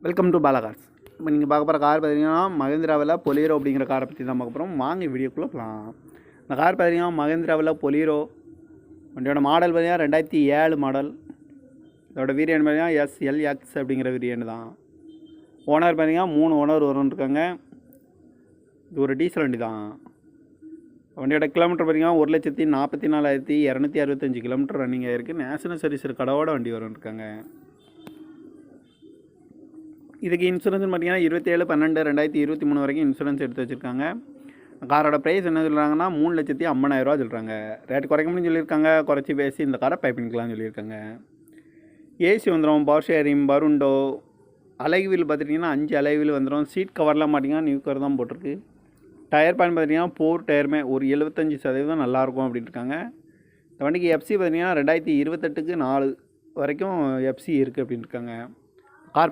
Welcome to Bala cars. இப்போ நீங்கள் பார்க்க போகிற கார் பார்த்தீங்கன்னா மகேந்திராவில் பொலீரோ அப்படிங்கிற காரை பற்றி தான் பார்க்க போகிறோம். வாங்க வீடியோக்குள்ளே போகலாம். இந்த கார் பார்த்தீங்கன்னா மகேந்திராவில் பொலீரோ வண்டியோட மாடல் பார்த்தீங்கன்னா 2007 மாடல். இதோட வேரியன்ட் பார்த்தீங்கன்னா SLX அப்படிங்கிற வேரியன்ட் தான். ஓனர் பார்த்தீங்கன்னா 3 ஓனர் வரும்னு. இது ஒரு டீசல் வண்டி தான். வண்டியோட கிலோமீட்டர் பார்த்தீங்கன்னா 1,44,265 கிலோமீட்டர் ரன்னிங் ஆகிருக்கு. நேஷனல் சர்வீஸ் கடவோட வண்டி வரும்னு. இதுக்கு இன்சூரன்ஸ் பார்த்தீங்கன்னா 27/12/2023 வரைக்கும் இன்சூரன்ஸ் எடுத்து வச்சுருக்காங்க. காரோட ப்ரைஸ் என்ன சொல்கிறாங்கன்னா 3,50,000 சொல்கிறாங்க. ரேட் குறைக்க முடியும்னு சொல்லியிருக்காங்க. குறைச்சி பேசி இந்த காரை பை பண்ணிக்கலாம்னு சொல்லியிருக்காங்க. ஏசி வந்துடும், பவர் ஷேரிங், பருண்டோ, அலைகு வீல் பார்த்துட்டிங்கன்னா 5 அலைகு வீல் வந்துடும். சீட் கவர்லாம் பார்த்தீங்கன்னா நியூ கவர் தான் போட்டிருக்கு. டயர் பாயிண்ட் பார்த்தீங்கன்னா 4 டயருமே ஒரு 75% நல்லாயிருக்கும் அப்படின்னு இருக்காங்க. இந்த வண்டிக்கு எஃப்சி பார்த்தீங்கன்னா 2028க்கு 4 வரைக்கும் எஃப்சி இருக்குது அப்படின்னு இருக்காங்க.